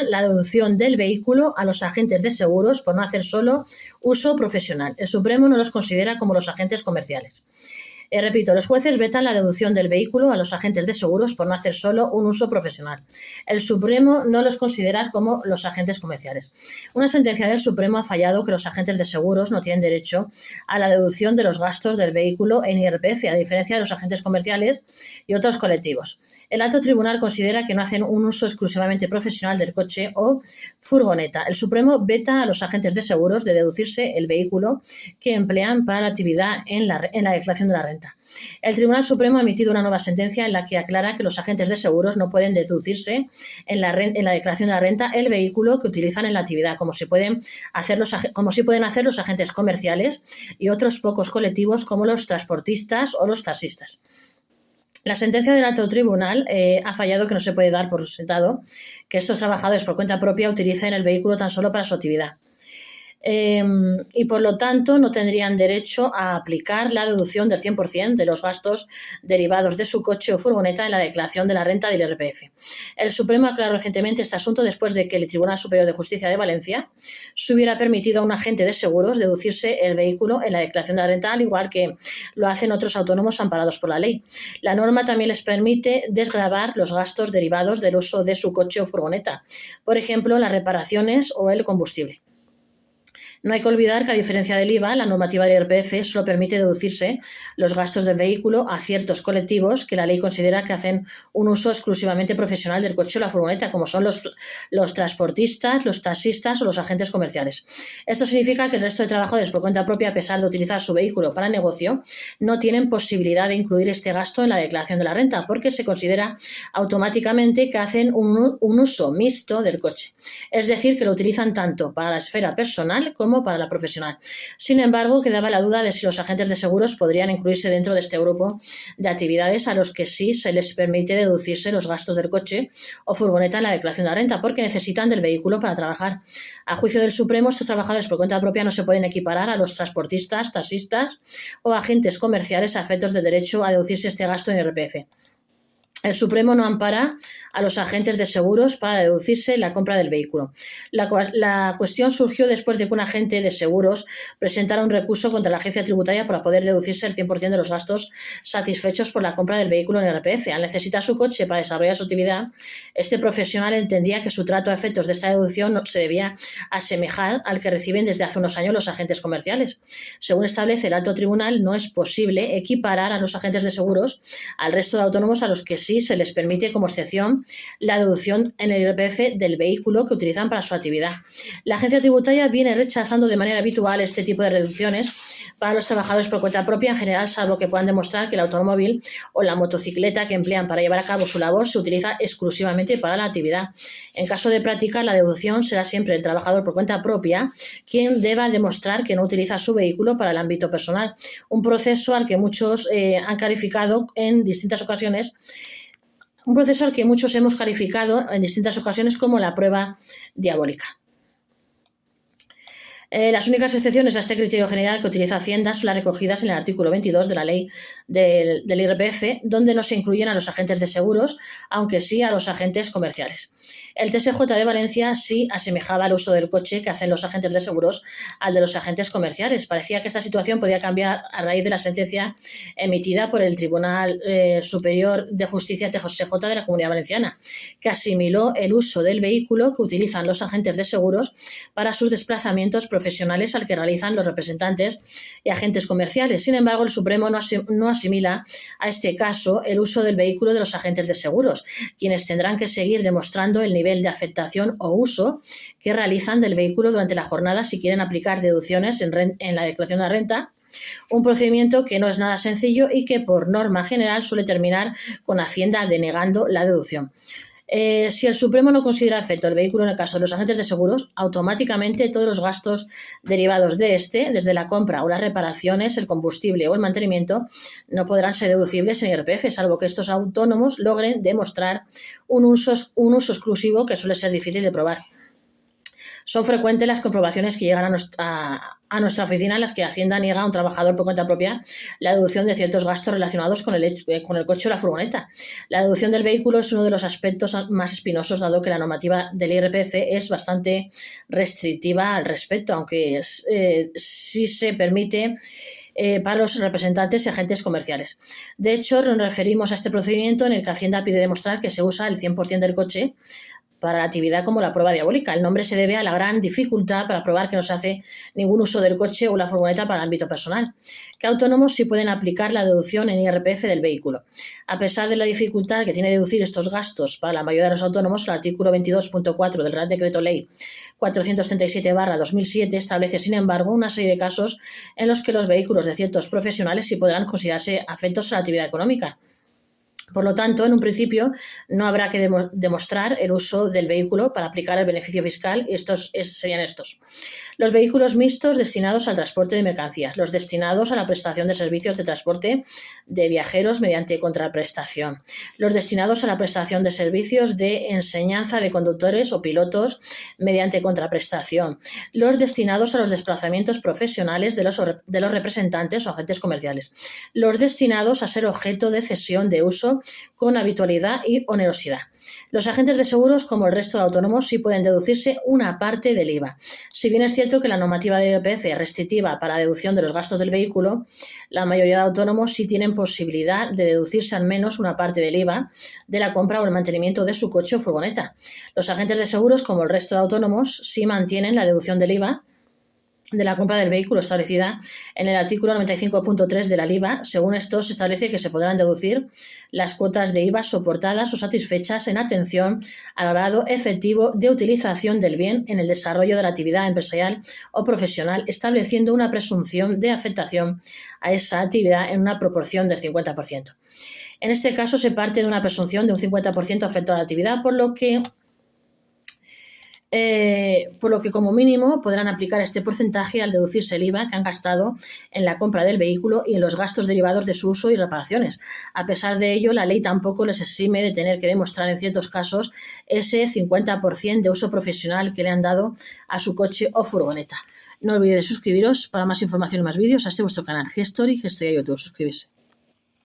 la deducción del vehículo a los agentes de seguros por no hacer solo uso profesional. El Supremo no los considera como los agentes comerciales. Repito, los jueces vetan la deducción del vehículo a los agentes de seguros por no hacer solo un uso profesional. El Supremo no los considera como los agentes comerciales. Una sentencia del Supremo ha fallado que los agentes de seguros no tienen derecho a la deducción de los gastos del vehículo en IRPF, a diferencia de los agentes comerciales y otros colectivos. El alto tribunal considera que no hacen un uso exclusivamente profesional del coche o furgoneta. El Supremo veta a los agentes de seguros de deducirse el vehículo que emplean para la actividad en la declaración de la renta. El Tribunal Supremo ha emitido una nueva sentencia en la que aclara que los agentes de seguros no pueden deducirse en la declaración de la renta el vehículo que utilizan en la actividad, como sí pueden hacer los agentes comerciales y otros pocos colectivos como los transportistas o los taxistas. La sentencia del alto tribunal ha fallado que no se puede dar por sentado que estos trabajadores por cuenta propia utilicen el vehículo tan solo para su actividad. Y por lo tanto no tendrían derecho a aplicar la deducción del 100% de los gastos derivados de su coche o furgoneta en la declaración de la renta del IRPF. El Supremo aclaró recientemente este asunto después de que el Tribunal Superior de Justicia de Valencia se hubiera permitido a un agente de seguros deducirse el vehículo en la declaración de la renta, al igual que lo hacen otros autónomos amparados por la ley. La norma también les permite desgravar los gastos derivados del uso de su coche o furgoneta, por ejemplo, las reparaciones o el combustible. No hay que olvidar que, a diferencia del IVA, la normativa del IRPF solo permite deducirse los gastos del vehículo a ciertos colectivos que la ley considera que hacen un uso exclusivamente profesional del coche o la furgoneta, como son los transportistas, los taxistas o los agentes comerciales. Esto significa que el resto de trabajadores por cuenta propia, a pesar de utilizar su vehículo para negocio, no tienen posibilidad de incluir este gasto en la declaración de la renta, porque se considera automáticamente que hacen un uso mixto del coche. Es decir, que lo utilizan tanto para la esfera personal como para la profesional. Sin embargo, quedaba la duda de si los agentes de seguros podrían incluirse dentro de este grupo de actividades a los que sí se les permite deducirse los gastos del coche o furgoneta en la declaración de la renta, porque necesitan del vehículo para trabajar. A juicio del Supremo, estos trabajadores por cuenta propia no se pueden equiparar a los transportistas, taxistas o agentes comerciales a efectos de derecho a deducirse este gasto en IRPF. El Supremo no ampara a los agentes de seguros para deducirse la compra del vehículo. La cuestión surgió después de que un agente de seguros presentara un recurso contra la agencia tributaria para poder deducirse el 100% de los gastos satisfechos por la compra del vehículo en IRPF. Al necesitar su coche para desarrollar su actividad, este profesional entendía que su trato a efectos de esta deducción se debía asemejar al que reciben desde hace unos años los agentes comerciales. Según establece el alto tribunal, no es posible equiparar a los agentes de seguros al resto de autónomos a los que sí se les permite como excepción la deducción en el IRPF del vehículo que utilizan para su actividad. La agencia tributaria viene rechazando de manera habitual este tipo de reducciones para los trabajadores por cuenta propia en general, salvo que puedan demostrar que el automóvil o la motocicleta que emplean para llevar a cabo su labor se utiliza exclusivamente para la actividad. En caso de práctica, la deducción será siempre el trabajador por cuenta propia quien deba demostrar que no utiliza su vehículo para el ámbito personal, un proceso al que muchos han calificado en distintas ocasiones hemos calificado en distintas ocasiones como la prueba diabólica. Las únicas excepciones a este criterio general que utiliza Hacienda son las recogidas en el artículo 22 de la ley del IRPF, donde no se incluyen a los agentes de seguros, aunque sí a los agentes comerciales. El TSJ de Valencia sí asemejaba el uso del coche que hacen los agentes de seguros al de los agentes comerciales. Parecía que esta situación podía cambiar a raíz de la sentencia emitida por el Tribunal Superior de Justicia TSJ de la Comunidad Valenciana, que asimiló el uso del vehículo que utilizan los agentes de seguros para sus desplazamientos profesionales al que realizan los representantes y agentes comerciales. Sin embargo, el Supremo no asimila a este caso el uso del vehículo de los agentes de seguros, quienes tendrán que seguir demostrando el nivel de afectación o uso que realizan del vehículo durante la jornada si quieren aplicar deducciones en la declaración de la renta, un procedimiento que no es nada sencillo y que por norma general suele terminar con Hacienda denegando la deducción. Si el Supremo no considera efecto el vehículo en el caso de los agentes de seguros, automáticamente todos los gastos derivados de este, desde la compra o las reparaciones, el combustible o el mantenimiento, no podrán ser deducibles en IRPF, salvo que estos autónomos logren demostrar un uso exclusivo que suele ser difícil de probar. Son frecuentes las comprobaciones que llegan a nuestra oficina en las que Hacienda niega a un trabajador por cuenta propia la deducción de ciertos gastos relacionados con el coche o la furgoneta. La deducción del vehículo es uno de los aspectos más espinosos, dado que la normativa del IRPF es bastante restrictiva al respecto, aunque sí se permite para los representantes y agentes comerciales. De hecho, nos referimos a este procedimiento en el que Hacienda pide demostrar que se usa el 100% del coche para la actividad como la prueba diabólica. El nombre se debe a la gran dificultad para probar que no se hace ningún uso del coche o la furgoneta para el ámbito personal. Que autónomos sí pueden aplicar la deducción en IRPF del vehículo. A pesar de la dificultad que tiene deducir estos gastos para la mayoría de los autónomos, el artículo 22.4 del Real Decreto Ley 437/2007 establece, sin embargo, una serie de casos en los que los vehículos de ciertos profesionales sí podrán considerarse afectos a la actividad económica. Por lo tanto, en un principio, no habrá que demostrar el uso del vehículo para aplicar el beneficio fiscal y serían estos. Los vehículos mixtos destinados al transporte de mercancías, los destinados a la prestación de servicios de transporte de viajeros mediante contraprestación, los destinados a la prestación de servicios de enseñanza de conductores o pilotos mediante contraprestación, los destinados a los desplazamientos profesionales de los representantes o agentes comerciales, los destinados a ser objeto de cesión de uso con habitualidad y onerosidad. Los agentes de seguros, como el resto de autónomos, sí pueden deducirse una parte del IVA. Si bien es cierto que la normativa de IRPF es restrictiva para la deducción de los gastos del vehículo, la mayoría de autónomos sí tienen posibilidad de deducirse al menos una parte del IVA de la compra o el mantenimiento de su coche o furgoneta. Los agentes de seguros, como el resto de autónomos, sí mantienen la deducción del IVA de la compra del vehículo establecida en el artículo 95.3 de la IVA. Según esto, se establece que se podrán deducir las cuotas de IVA soportadas o satisfechas en atención al grado efectivo de utilización del bien en el desarrollo de la actividad empresarial o profesional, estableciendo una presunción de afectación a esa actividad en una proporción del 50%. En este caso, se parte de una presunción de un 50% afecto a la actividad, por lo que como mínimo podrán aplicar este porcentaje al deducirse el IVA que han gastado en la compra del vehículo y en los gastos derivados de su uso y reparaciones. A pesar de ello, la ley tampoco les exime de tener que demostrar en ciertos casos ese 50% de uso profesional que le han dado a su coche o furgoneta. No olvidéis suscribiros para más información y más vídeos a este vuestro canal Gestory YouTube. Suscribirse.